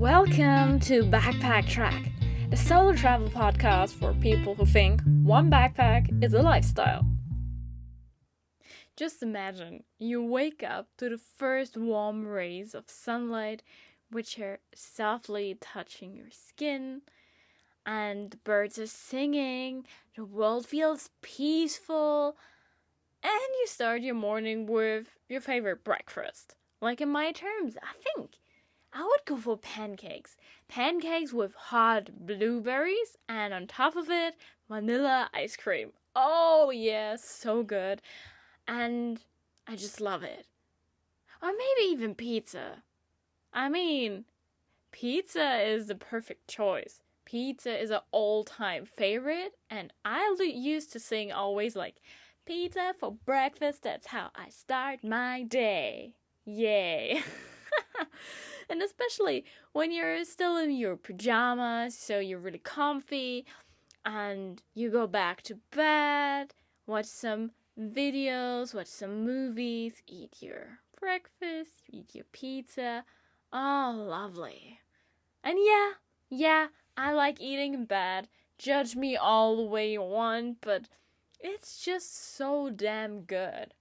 Welcome to BackPackTrack, the solo travel podcast for people who think one backpack is a lifestyle. Just imagine you wake up to the first warm rays of sunlight, which are softly touching your skin, and the birds are singing, the world feels peaceful, and you start your morning with your favorite breakfast. Like in my terms, I think I would go for pancakes. Pancakes with hot blueberries and on top of it, vanilla ice cream. Oh yeah, so good. And I just love it. Or maybe even pizza. I mean, pizza is the perfect choice. Pizza is an all-time favorite, and I used to sing always like, pizza for breakfast, that's how I start my day. Yay. And especially when you're still in your pajamas, so you're really comfy, and you go back to bed, watch some videos, watch some movies, eat your breakfast, eat your pizza. Oh, lovely. And yeah, I like eating in bed. Judge me all the way you want, but it's just so damn good.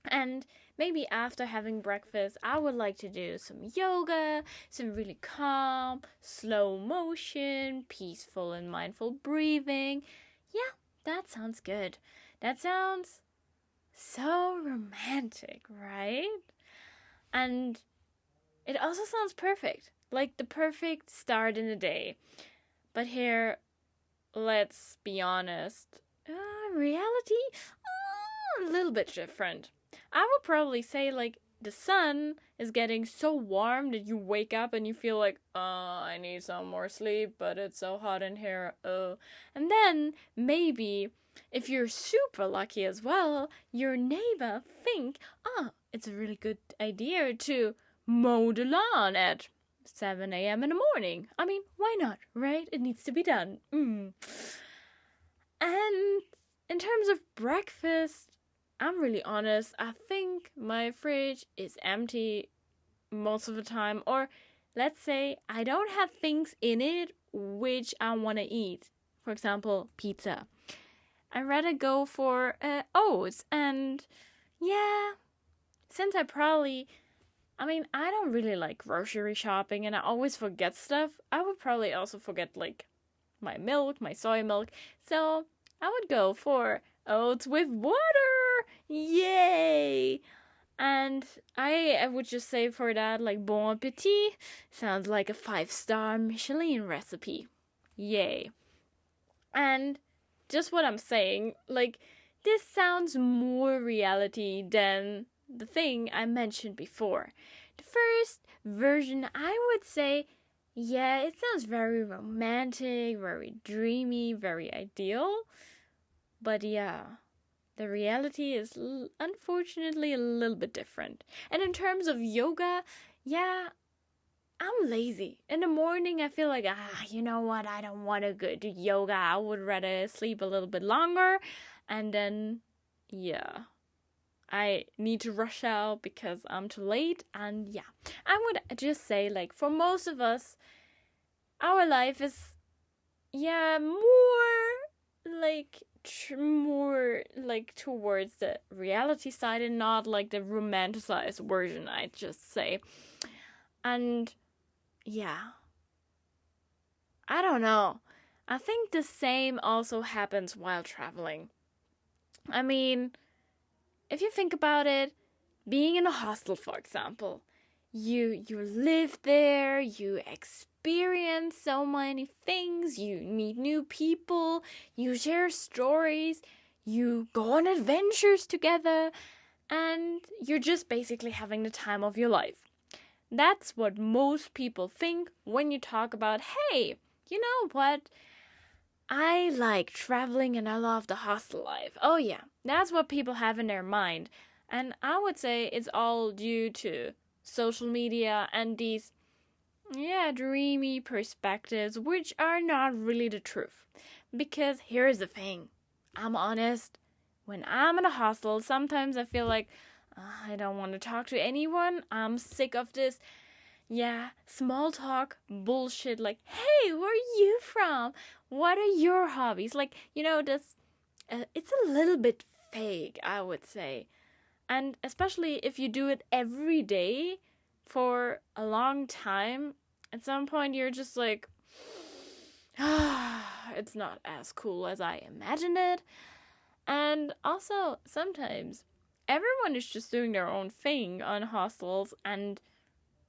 And maybe after having breakfast, I would like to do some yoga, some really calm, slow motion, peaceful and mindful breathing. Yeah, that sounds good. That sounds so romantic, right? And it also sounds perfect, like the perfect start in the day. But here, let's be honest, reality, a little bit different. I would probably say, like, the sun is getting so warm that you wake up and you feel like, I need some more sleep, but it's so hot in here, And then, maybe, if you're super lucky as well, your neighbor think, it's a really good idea to mow the lawn at 7 a.m. in the morning. I mean, why not, right? It needs to be done. And in terms of breakfast, I'm really honest, I think my fridge is empty most of the time. Or let's say I don't have things in it which I want to eat. For example, pizza. I'd rather go for oats. And yeah, since I don't really like grocery shopping and I always forget stuff, I would probably also forget like my milk, my soy milk. So I would go for oats with water. Yay! And I would just say for that, like, bon appetit sounds like a 5-star Michelin recipe. Yay. And just what I'm saying, like, this sounds more reality than the thing I mentioned before. The first version, I would say, yeah, it sounds very romantic, very dreamy, very ideal. But yeah, the reality is unfortunately a little bit different. And in terms of yoga, yeah, I'm lazy. In the morning, I feel like, you know what? I don't want to go do yoga. I would rather sleep a little bit longer. And then, yeah, I need to rush out because I'm too late. And yeah, I would just say, like, for most of us, our life is, yeah, more like towards the reality side and not like the romanticized version, I'd just say. And yeah, I don't know. I think the same also happens while traveling. I mean, if you think about it, being in a hostel, for example, you live there, you experience so many things, you meet new people, you share stories, you go on adventures together, and you're just basically having the time of your life. That's what most people think when you talk about, hey, you know what? I like traveling and I love the hostel life. Oh yeah, that's what people have in their mind. And I would say it's all due to social media and these, dreamy perspectives, which are not really the truth. Because here's the thing, I'm honest, when I'm in a hostel, sometimes I feel like I don't want to talk to anyone. I'm sick of this Yeah, small talk bullshit like, hey, where are you from? What are your hobbies? Like, this, it's a little bit fake, I would say. And especially if you do it every day for a long time, at some point you're just like, it's not as cool as I imagined it. And also, sometimes everyone is just doing their own thing on hostels, and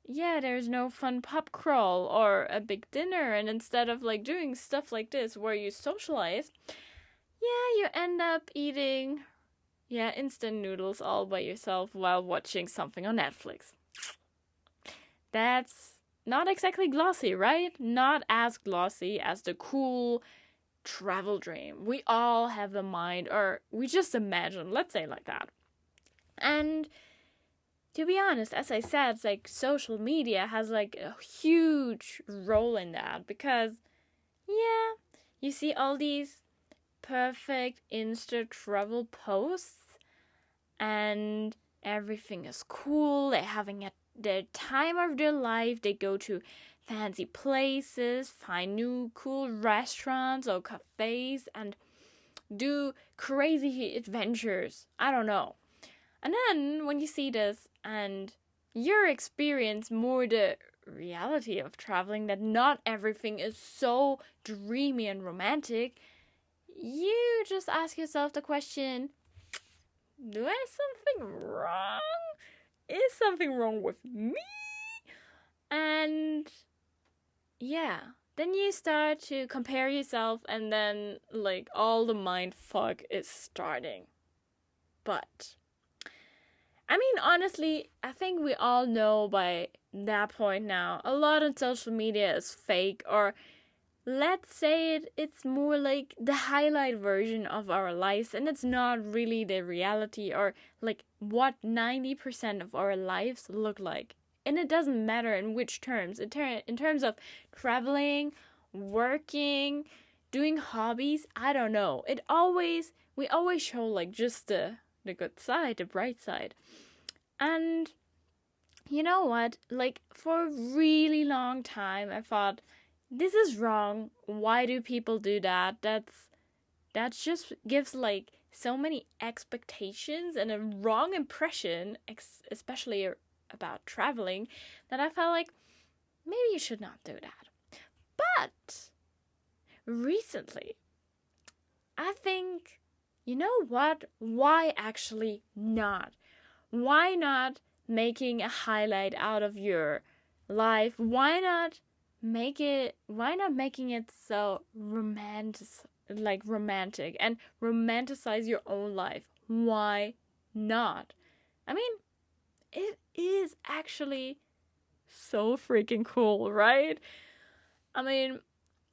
yeah, there's no fun pub crawl or a big dinner, and instead of like doing stuff like this where you socialize, yeah, you end up eating, yeah, instant noodles all by yourself while watching something on Netflix. That's not exactly glossy, right? Not as glossy as the cool travel dream we all have in mind, or we just imagine, let's say like that. And to be honest, as I said, it's like social media has like a huge role in that, because yeah, you see all these perfect Insta travel posts, and everything is cool. They're having the time of their life. They go to fancy places, find new cool restaurants or cafes, and do crazy adventures. I don't know. And then when you see this and you experience more the reality of traveling, that not everything is so dreamy and romantic, you just ask yourself the question, do I have something wrong? Is something wrong with me? And yeah, then you start to compare yourself, and then like all the mind fuck is starting. But I mean, honestly, I think we all know by that point now, a lot of social media is fake, or let's say it's more like the highlight version of our lives, and it's not really the reality, or like what 90% of our lives look like. And it doesn't matter in which terms. In terms of traveling, working, doing hobbies, I don't know. We always show like just the good side, the bright side. And you know what? Like for a really long time I thought, this is wrong. Why do people do that? That just gives like so many expectations and a wrong impression, especially about traveling, that I felt like maybe you should not do that. But recently, I think, you know what? Why actually not? Why not making a highlight out of your life? Why not making it so romantic, and romanticize your own life? Why not? I mean, it is actually so freaking cool, right? I mean,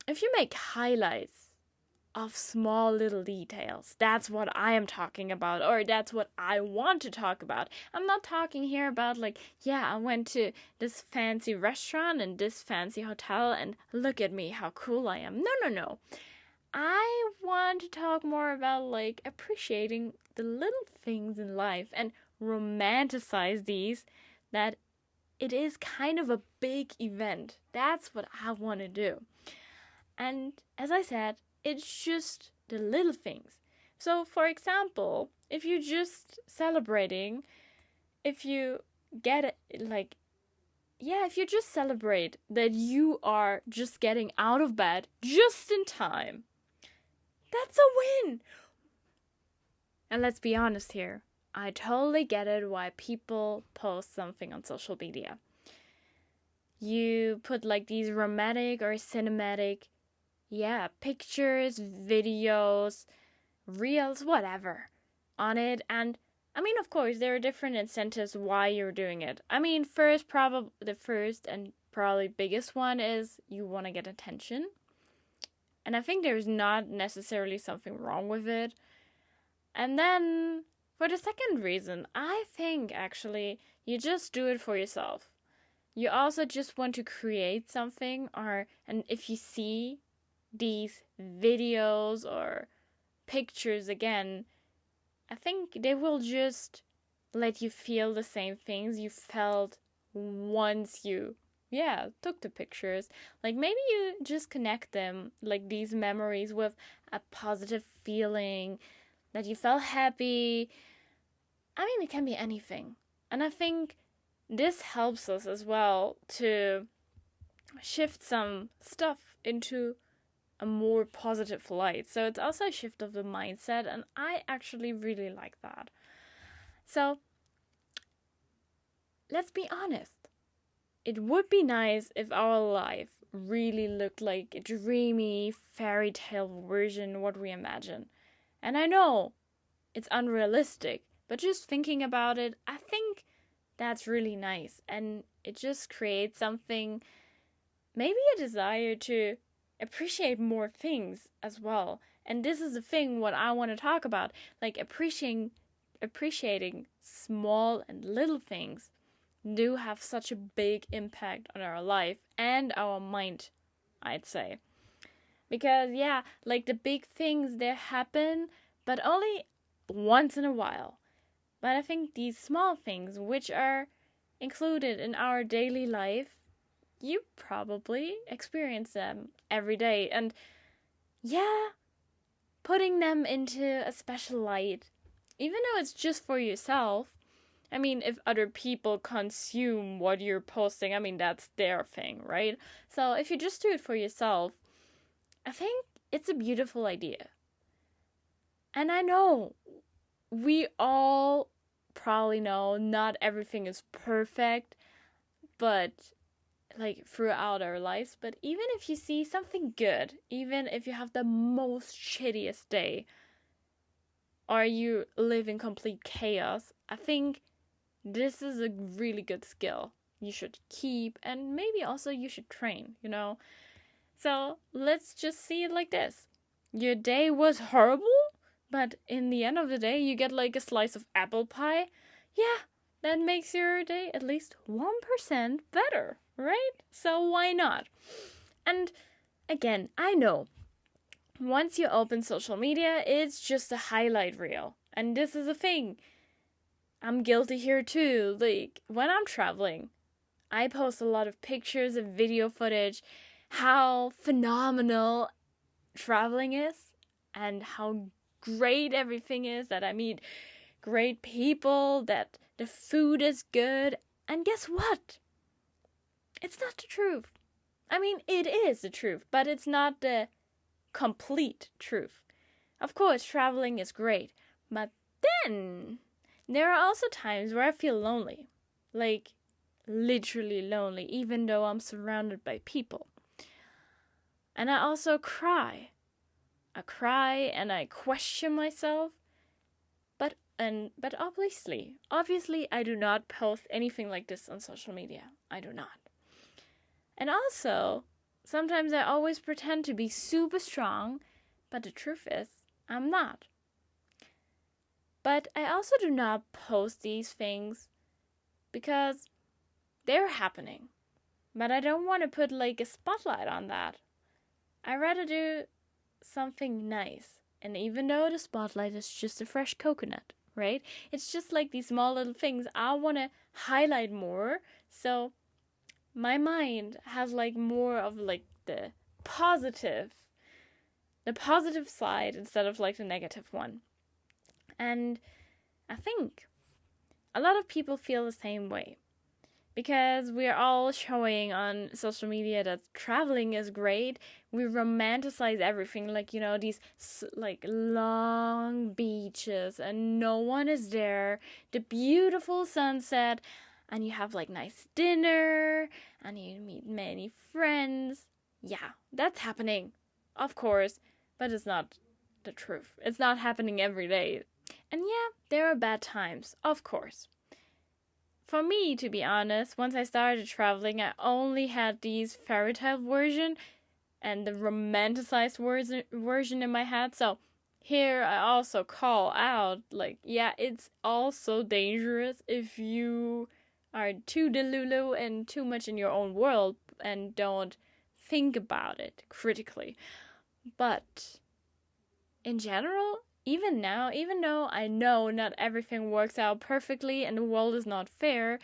if you make highlights of small little details, that's what I am talking about, or that's what I want to talk about. I'm not talking here about like, yeah, I went to this fancy restaurant and this fancy hotel and look at me, how cool I am. No. I want to talk more about like appreciating the little things in life and romanticize these, that it is kind of a big event. That's what I want to do. And as I said, it's just the little things. So, for example, if you're just celebrating, if you get it, like, yeah, if you just celebrate that you are just getting out of bed just in time, that's a win. And let's be honest here, I totally get it why people post something on social media. You put like these romantic or cinematic, yeah, pictures, videos, reels, whatever on it. And I mean, of course, there are different incentives why you're doing it. I mean, the first and probably biggest one is you want to get attention. And I think there's not necessarily something wrong with it. And then for the second reason, I think actually you just do it for yourself. You also just want to create something, and if you see these videos or pictures again, I think they will just let you feel the same things you felt once you took the pictures. Like maybe you just connect them, like these memories, with a positive feeling that you felt happy. I mean, it can be anything. And I think this helps us as well to shift some stuff into a more positive light. So it's also a shift of the mindset, and I actually really like that. So let's be honest. It would be nice if our life really looked like a dreamy fairy tale version of what we imagine. And I know it's unrealistic, but just thinking about it, I think that's really nice. And it just creates something, maybe a desire to appreciate more things as well. And this is the thing what I want to talk about, like appreciating small and little things do have such a big impact on our life and our mind, I'd say. Because, like the big things, they happen, but only once in a while. But I think these small things, which are included in our daily life, you probably experience them every day. And putting them into a special light, even though it's just for yourself, I mean, if other people consume what you're posting, I mean, that's their thing, right? So if you just do it for yourself, I think it's a beautiful idea. And I know we all probably know not everything is perfect, but like throughout our lives. But even if you see something good, even if you have the most shittiest day, or you live in complete chaos, I think this is a really good skill you should keep, and maybe also you should train, So let's just see it like this. Your day was horrible, but in the end of the day, you get like a slice of apple pie. Yeah, that makes your day at least 1% better, right? So why not? And again, I know once you open social media, it's just a highlight reel. And this is a thing. I'm guilty here too. Like, when I'm traveling, I post a lot of pictures and video footage, how phenomenal traveling is, and how great everything is, that I meet great people, that the food is good. And guess what? It's not the truth. I mean, it is the truth, but it's not the complete truth. Of course, traveling is great, but then there are also times where I feel lonely. Like, literally lonely, even though I'm surrounded by people. And I also cry. I cry and I question myself. But obviously I do not post anything like this on social media. I do not. And also, sometimes I always pretend to be super strong, but the truth is, I'm not. But I also do not post these things because they're happening. But I don't want to put like a spotlight on that. I rather do something nice. And even though the spotlight is just a fresh coconut, right? It's just like these small little things I want to highlight more. So my mind has like more of like the positive side instead of like the negative one. And I think a lot of people feel the same way. Because we're all showing on social media that traveling is great. We romanticize everything, like, these like long beaches and no one is there. The beautiful sunset, and you have like nice dinner and you meet many friends. Yeah, that's happening, of course, but it's not the truth. It's not happening every day. And yeah, there are bad times, of course. For me, to be honest, once I started traveling, I only had these fairy tale version and the romanticized version in my head. So here I also call out, like, it's also dangerous if you are too delulu and too much in your own world and don't think about it critically. But in general, even now, even though I know not everything works out perfectly and the world is not fair,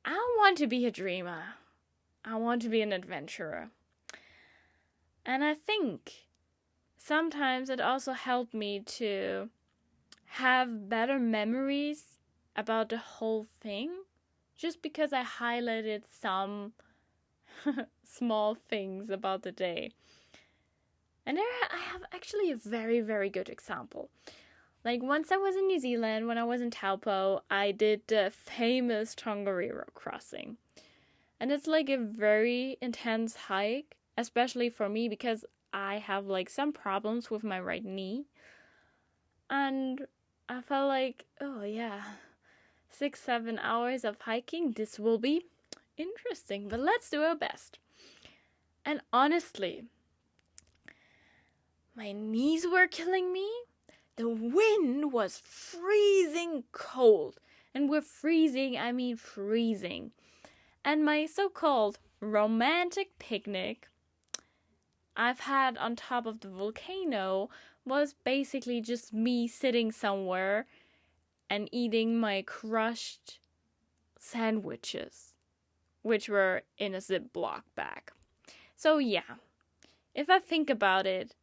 I want to be a dreamer. I want to be an adventurer. And I think sometimes it also helped me to have better memories about the whole thing, just because I highlighted some small things about the day. And there I have actually a very, very good example. Like, once I was in New Zealand, when I was in Taupo, I did the famous Tongariro crossing. And it's like a very intense hike, especially for me because I have like some problems with my right knee. And I felt like, oh yeah, 6-7 hours of hiking, this will be interesting, but let's do our best. And honestly, my knees were killing me. The wind was freezing cold. And with freezing, I mean freezing. And my so-called romantic picnic I've had on top of the volcano was basically just me sitting somewhere and eating my crushed sandwiches, which were in a Ziploc bag. So yeah, if I think about it,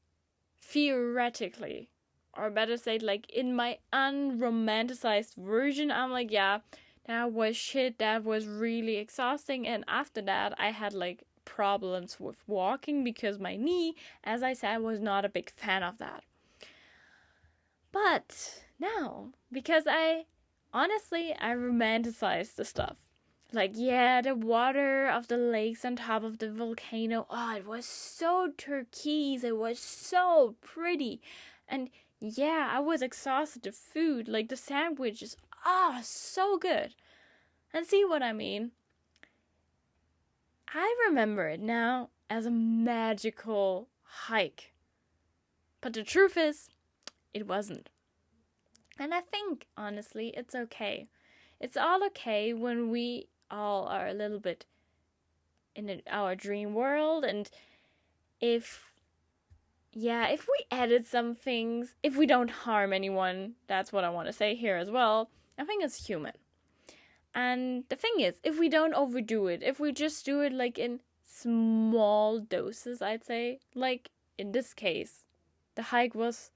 theoretically, or better said, like in my unromanticized version, I'm like, yeah, that was shit, that was really exhausting. And after that, I had like problems with walking because my knee, as I said, was not a big fan of that. But now, because I romanticize the stuff. Like, yeah, the water of the lakes on top of the volcano, oh, it was so turquoise, it was so pretty. And yeah, I was exhausted. The food, like the sandwiches, so good. And see what I mean? I remember it now as a magical hike. But the truth is, it wasn't. And I think, honestly, it's okay. It's all okay when we all are a little bit in our dream world. And if we edit some things, if we don't harm anyone, that's what I want to say here as well, I think it's human. And the thing is, if we don't overdo it, if we just do it like in small doses, I'd say, like in this case, the hike was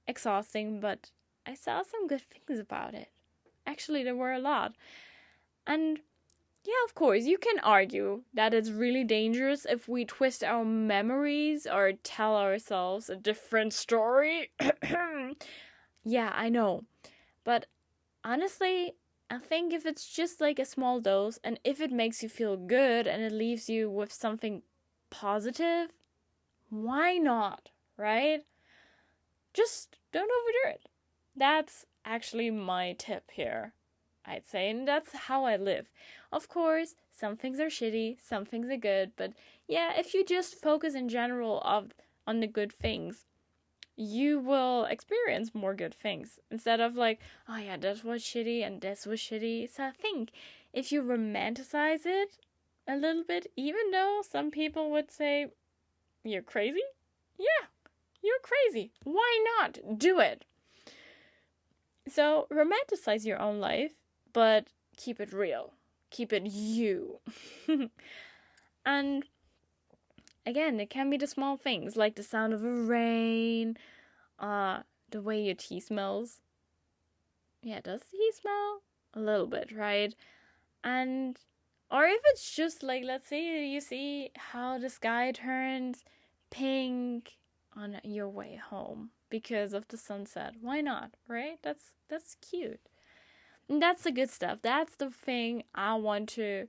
exhausting, but I saw some good things about it. Actually, there were a lot. And yeah, of course, you can argue that it's really dangerous if we twist our memories or tell ourselves a different story. Yeah, I know. But honestly, I think if it's just like a small dose and if it makes you feel good and it leaves you with something positive, why not, right? Just don't overdo it. That's actually my tip here, I'd say, and that's how I live. Of course, some things are shitty, some things are good, but yeah, if you just focus in general on the good things, you will experience more good things instead of like, oh yeah, that was shitty and this was shitty. So I think if you romanticize it a little bit, even though some people would say you're crazy, yeah, you're crazy. Why not do it? So romanticize your own life, but keep it real. Keep it you. And again, it can be the small things like the sound of a rain, the way your tea smells. Yeah, does tea smell? A little bit, right? And, or if it's just like, let's say you see how the sky turns pink on your way home because of the sunset. Why not, right? That's cute. And that's the good stuff. That's the thing I want to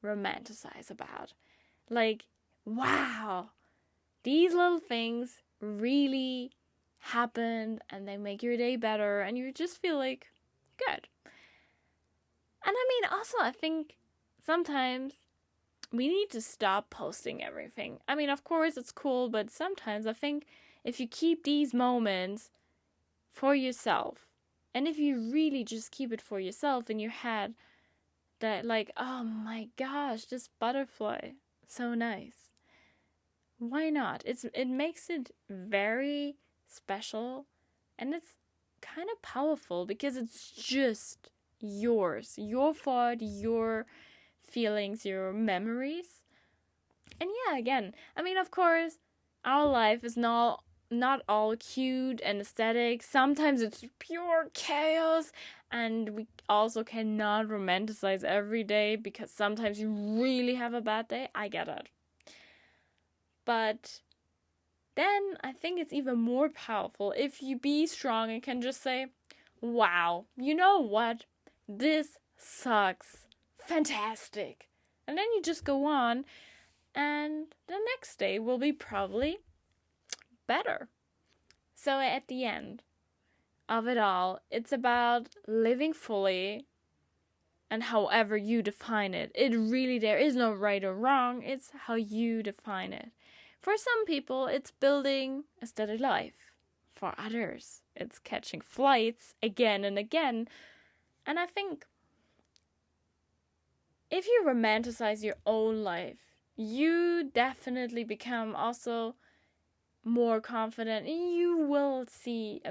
romanticize about. Like, wow, these little things really happened and they make your day better and you just feel like good. And I mean, also, I think sometimes we need to stop posting everything. I mean, of course, it's cool, but sometimes I think if you keep these moments for yourself, and if you really just keep it for yourself in your head, that like, oh my gosh, this butterfly, so nice. Why not? It makes it very special, and it's kind of powerful because it's just yours, your thought, your feelings, your memories. yeah, again, I mean, of course, our life is not all cute and aesthetic. Sometimes it's pure chaos, and we also cannot romanticize every day because sometimes you really have a bad day. I get it. But then I think it's even more powerful if you be strong and can just say, wow, you know what? This sucks. Fantastic. And then you just go on, and the next day will be probably better. So at the end of it all, it's about living fully and however you define it. It really, there is no right or wrong, it's how you define it. For some people, it's building a steady life. For others, it's catching flights again and again. And I think if you romanticize your own life, you definitely become also more confident, and you will see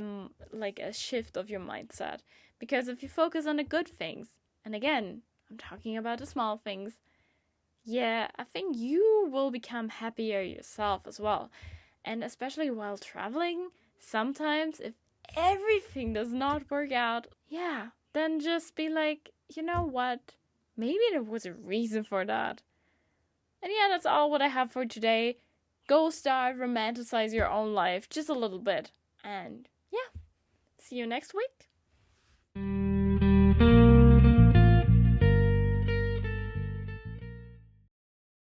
like a shift of your mindset. Because if you focus on the good things, and again, I'm talking about the small things, yeah, I think you will become happier yourself as well. And especially while traveling, sometimes if everything does not work out, yeah, then just be like, you know what? Maybe there was a reason for that. And yeah, that's all what I have for today. Go start romanticize your own life just a little bit. And yeah, see you next week.